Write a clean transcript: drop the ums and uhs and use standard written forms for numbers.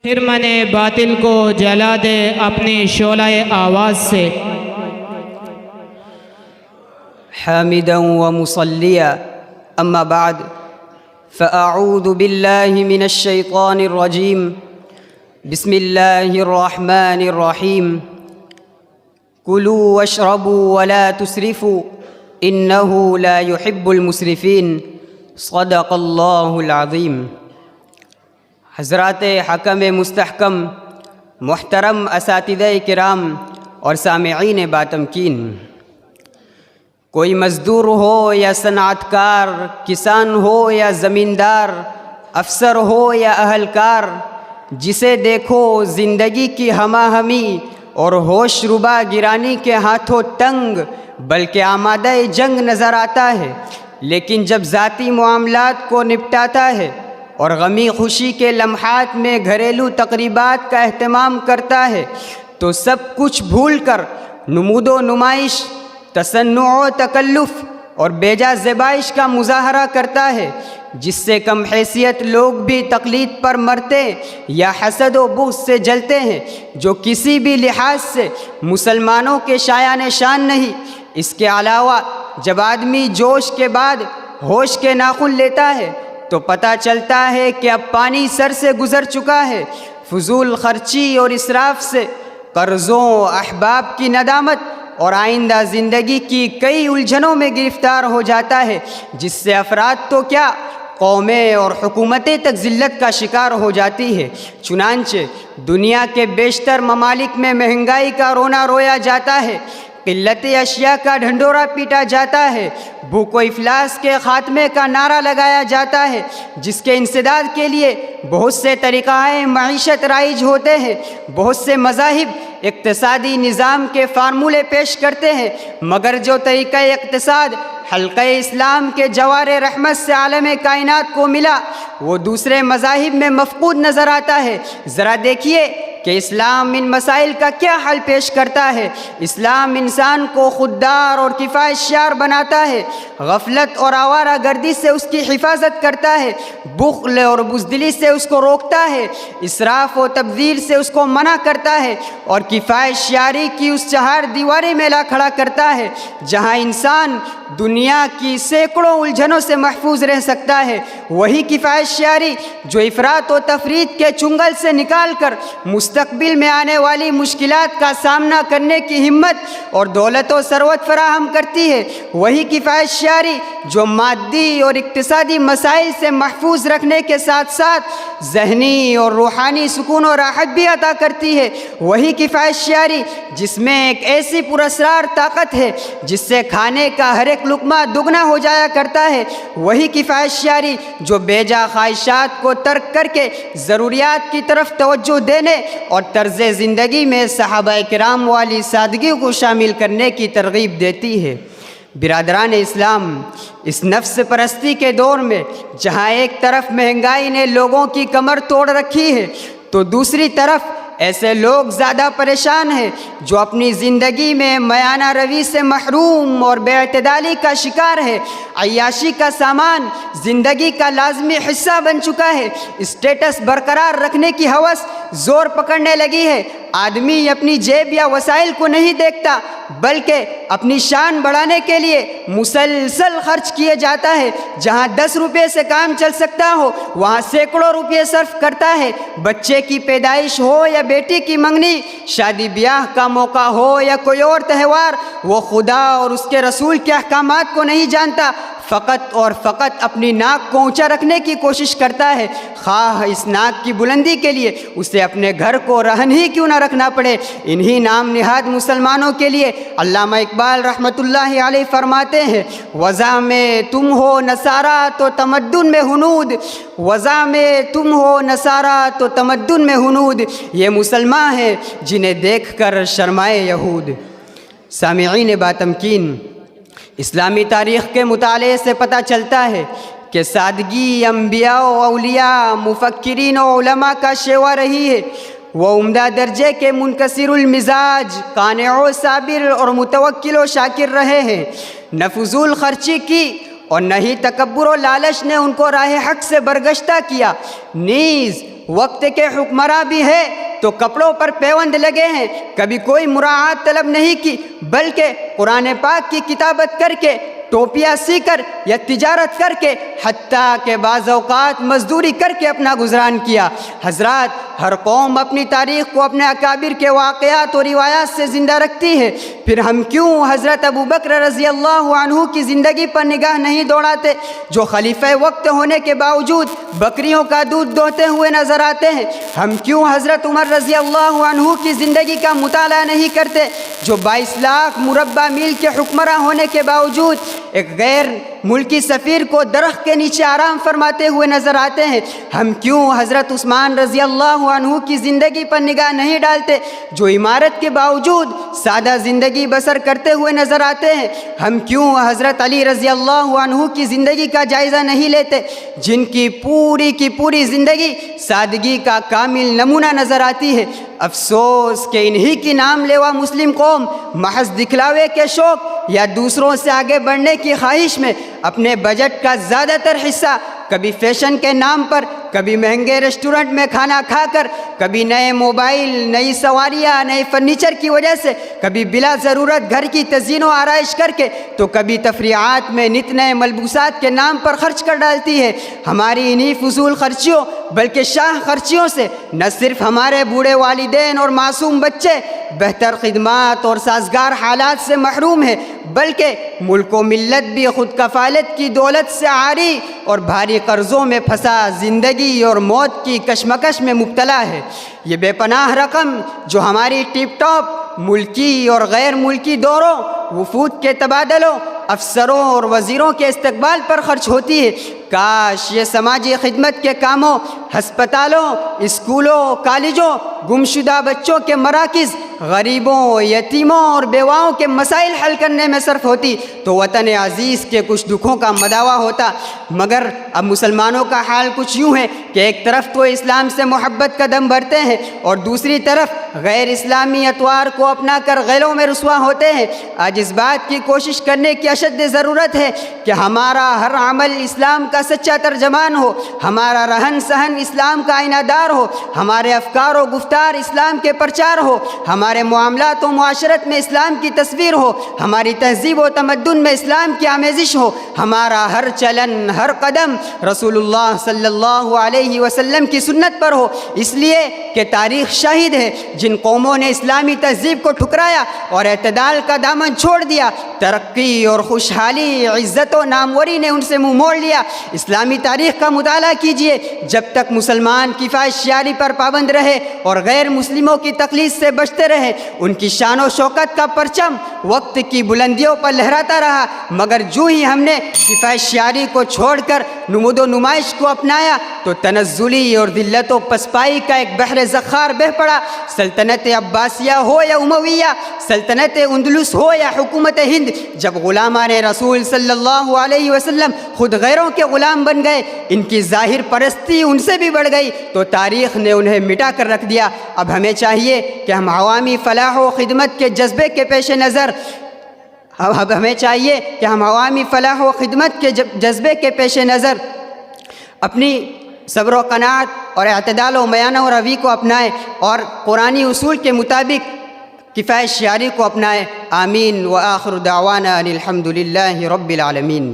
خرمن باطل کو جلا دے اپنی شعلہ آواز سے۔ حامدا ومصلیا اما بعد فاعوذ باللہ من الشیطان الرجیم بسم اللہ الرحمن الرحیم کلوا واشربوا ولا تسرفوا انہ لا يحب المسرفین صدق اللہ العظیم۔ حضرات حکم مستحکم، محترم اساتذہ کرام اور سامعین باتمکین، کوئی مزدور ہو یا صنعت کار، کسان ہو یا زمیندار، افسر ہو یا اہلکار، جسے دیکھو زندگی کی ہمہ ہمی اور ہوش ربا گرانی کے ہاتھوں تنگ بلکہ آمادہ جنگ نظر آتا ہے، لیکن جب ذاتی معاملات کو نپٹاتا ہے اور غمی خوشی کے لمحات میں گھریلو تقریبات کا اہتمام کرتا ہے تو سب کچھ بھول کر نمود و نمائش، تصنع و تکلف اور بیجا زیبائش کا مظاہرہ کرتا ہے، جس سے کم حیثیت لوگ بھی تقلید پر مرتے یا حسد و بغض سے جلتے ہیں، جو کسی بھی لحاظ سے مسلمانوں کے شایان شان نہیں۔ اس کے علاوہ جب آدمی جوش کے بعد ہوش کے ناخن لیتا ہے تو پتہ چلتا ہے کہ اب پانی سر سے گزر چکا ہے، فضول خرچی اور اسراف سے، قرضوں، احباب کی ندامت اور آئندہ زندگی کی کئی الجھنوں میں گرفتار ہو جاتا ہے، جس سے افراد تو کیا قومیں اور حکومتیں تک ذلت کا شکار ہو جاتی ہے۔ چنانچہ دنیا کے بیشتر ممالک میں مہنگائی کا رونا رویا جاتا ہے، قلت اشیاء کا ڈھنڈورا پیٹا جاتا ہے، بھوک و افلاس کے خاتمے کا نعرہ لگایا جاتا ہے، جس کے انسداد کے لیے بہت سے طریقۂ معیشت رائج ہوتے ہیں، بہت سے مذاہب اقتصادی نظام کے فارمولے پیش کرتے ہیں، مگر جو طریقہ اقتصاد حلقہ اسلام کے جوار رحمت سے عالم کائنات کو ملا وہ دوسرے مذاہب میں مفقود نظر آتا ہے۔ ذرا دیکھیے کہ اسلام ان مسائل کا کیا حل پیش کرتا ہے۔ اسلام انسان کو خوددار اور کفایت شعار بناتا ہے، غفلت اور آوارہ گردی سے اس کی حفاظت کرتا ہے، بخل اور بزدلی سے اس کو روکتا ہے، اسراف و تبذیر سے اس کو منع کرتا ہے، اور کفایت شعاری کی اس چہار دیواری میں لا کھڑا کرتا ہے جہاں انسان دنیا کی سینکڑوں الجھنوں سے محفوظ رہ سکتا ہے۔ وہی کفایت شعاری جو افراط و تفریط کے چنگل سے نکال کر مستقبل میں آنے والی مشکلات کا سامنا کرنے کی ہمت اور دولت و ثروت فراہم کرتی ہے۔ وہی کفایت شعاری جو مادی اور اقتصادی مسائل سے محفوظ رکھنے کے ساتھ ساتھ ذہنی اور روحانی سکون و راحت بھی عطا کرتی ہے۔ وہی کفایت شعاری جس میں ایک ایسی پراسرار طاقت ہے جس سے کھانے کا ہر ایک لقمہ دگنا ہو جایا کرتا ہے۔ وہی کفایت شعاری جو بیجا خواہشات کو ترک کر کے ضروریات کی طرف توجہ دینے اور طرز زندگی میں صحابہ کرام والی سادگی کو شامل کرنے کی ترغیب دیتی ہے۔ برادران اسلام، اس نفس پرستی کے دور میں جہاں ایک طرف مہنگائی نے لوگوں کی کمر توڑ رکھی ہے تو دوسری طرف ایسے لوگ زیادہ پریشان ہیں جو اپنی زندگی میں میانہ روی سے محروم اور بے اعتدالی کا شکار ہے۔ عیاشی کا سامان زندگی کا لازمی حصہ بن چکا ہے، اسٹیٹس برقرار رکھنے کی ہوس زور پکڑنے لگی ہے۔ آدمی اپنی جیب یا وسائل کو نہیں دیکھتا بلکہ اپنی شان بڑھانے کے لیے مسلسل خرچ کیے جاتا ہے۔ جہاں 10 روپے سے کام چل سکتا ہو وہاں سینکڑوں روپے صرف کرتا ہے۔ بچے کی پیدائش ہو یا بیٹی کی منگنی، شادی بیاہ کا موقع ہو یا کوئی اور تہوار، وہ خدا اور اس کے رسول کے احکامات کو نہیں جانتا، فقط اور فقط اپنی ناک کو اونچا رکھنے کی کوشش کرتا ہے، خواہ اس ناک کی بلندی کے لیے اسے اپنے گھر کو رہن ہی کیوں نہ رکھنا پڑے۔ انہی نام نہاد مسلمانوں کے لیے علامہ اقبال رحمۃ اللہ علیہ فرماتے ہیں، وضع میں تم ہو نصارہ تو تمدن میں ہنود، وضع میں تم ہو نصارہ تو تمدن میں ہنود، یہ مسلمان ہیں جنہیں دیکھ کر شرمائے یہود۔ سامعین باتمکین، اسلامی تاریخ کے مطالعے سے پتہ چلتا ہے کہ سادگی انبیاء و اولیاء، مفکرین و علماء کا شیوا رہی ہے۔ وہ عمدہ درجے کے منکسر المزاج، قانع و صابر اور متوکل و شاکر رہے ہیں۔ نہ فضول خرچی کی اور نہ ہی تکبر و لالچ نے ان کو راہ حق سے برگشتہ کیا، نیز وقت کے حکمراں بھی ہے تو کپڑوں پر پیوند لگے ہیں، کبھی کوئی مراعات طلب نہیں کی، بلکہ قرآن پاک کی کتابت کر کے، ٹوپیاں سی کر یا تجارت کر کے، حتیٰ کہ بعض اوقات مزدوری کر کے اپنا گزران کیا۔ حضرات، ہر قوم اپنی تاریخ کو اپنے اکابر کے واقعات اور روایات سے زندہ رکھتی ہے، پھر ہم کیوں حضرت ابو بکر رضی اللہ عنہ کی زندگی پر نگاہ نہیں دوڑاتے، جو خلیفہ وقت ہونے کے باوجود بکریوں کا دودھ دوہتے ہوئے نظر آتے ہیں؟ ہم کیوں حضرت عمر رضی اللہ عنہ کی زندگی کا مطالعہ نہیں کرتے، جو 22 لاکھ مربع میل کے حکمراں ہونے کے باوجود ایک غیر ملکی سفیر کو درخت کے نیچے آرام فرماتے ہوئے نظر آتے ہیں؟ ہم کیوں حضرت عثمان رضی اللہ عنہ کی زندگی پر نگاہ نہیں ڈالتے، جو عمارت کے باوجود سادہ زندگی بسر کرتے ہوئے نظر آتے ہیں؟ ہم کیوں حضرت علی رضی اللہ عنہ کی زندگی کا جائزہ نہیں لیتے، جن کی پوری زندگی سادگی کا کامل نمونہ نظر آتی ہے؟ افسوس کہ انہی کی نام لیوا مسلم قوم محض دکھلاوے کے شوق یا دوسروں سے آگے بڑھنے کی خواہش میں اپنے بجٹ کا زیادہ تر حصہ کبھی فیشن کے نام پر، کبھی مہنگے ریسٹورنٹ میں کھانا کھا کر، کبھی نئے موبائل، نئی سواریاں، نئے فرنیچر کی وجہ سے، کبھی بلا ضرورت گھر کی تزئین و آرائش کر کے، تو کبھی تفریحات میں نت نئے ملبوسات کے نام پر خرچ کر ڈالتی ہے۔ ہماری انہی فضول خرچیوں بلکہ شاہ خرچیوں سے نہ صرف ہمارے بوڑھے والدین اور معصوم بچے بہتر خدمات اور سازگار حالات سے محروم ہیں، بلکہ ملک و ملت بھی خود کفالت کی دولت سے عاری اور بھاری قرضوں میں پھنسا زندگی اور موت کی کشمکش میں مبتلا ہے۔ یہ بے پناہ رقم جو ہماری ٹپ ٹاپ ملکی اور غیر ملکی دوروں، وفود کے تبادلوں، افسروں اور وزیروں کے استقبال پر خرچ ہوتی ہے، کاش یہ سماجی خدمت کے کاموں، ہسپتالوں، اسکولوں، کالجوں، گمشدہ بچوں کے مراکز، غریبوں، یتیموں اور بیواؤں کے مسائل حل کرنے میں صرف ہوتی تو وطن عزیز کے کچھ دکھوں کا مداوع ہوتا۔ مگر اب مسلمانوں کا حال کچھ یوں ہے کہ ایک طرف تو اسلام سے محبت کا دم بھرتے ہیں اور دوسری طرف غیر اسلامی اطوار کو اپنا کر غیلوں میں رسوا ہوتے ہیں۔ آج اس بات کی کوشش کرنے کی اشد ضرورت ہے کہ ہمارا ہر عمل اسلام کا سچا ترجمان ہو، ہمارا رہن سہن اسلام کا آئینہ دار ہو، ہمارے افکار و گفتار اسلام کے پرچار ہو، ہمارے معاملات و معاشرت میں اسلام کی تصویر ہو، ہماری تہذیب و تمدن میں اسلام کی آمیزش ہو، ہمارا ہر چلن، ہر قدم رسول اللہ صلی اللہ علیہ وسلم کی سنت پر ہو، اس لیے کہ تاریخ شاہد ہے جن قوموں نے اسلامی تہذیب کو ٹھکرایا اور اعتدال کا دامن چھوڑ دیا، ترقی اور خوشحالی، عزت و ناموری نے ان سے منہ موڑ لیا۔ اسلامی تاریخ کا مطالعہ کیجئے، جب تک مسلمان کفایت شیاری پر پابند رہے اور غیر مسلموں کی تقلید سے بچتے رہے، ان کی شان و شوکت کا پرچم وقت کی بلندیوں پر لہراتا رہا، مگر جو ہی ہم نے کفایت شیاری کو چھوڑ کر نمود و نمائش کو اپنایا تو تنزلی اور ذلت و پسپائی کا ایک بحر زخار بہہ پڑا۔ سلطنت عباسیہ ہو یا امویہ، سلطنت اندلس ہو یا حکومت ہند، جب غلامان رسول صلی اللہ علیہ وسلم خود غیروں کے غلام بن گئے، ان کی ظاہر پرستی ان سے بھی بڑھ گئی تو تاریخ نے انہیں مٹا کر رکھ دیا۔ اب ہمیں چاہیے کہ ہم عوامی فلاح و خدمت کے جذبے کے پیش نظر اپنی صبر و قناعت اور اعتدال و میانہ و روی کو اپنائیں اور قرآنی اصول کے مطابق کفایت شیاری کو اپنائیں۔ آمین۔ وآخر دعوانا ان الحمد للہ رب العالمین۔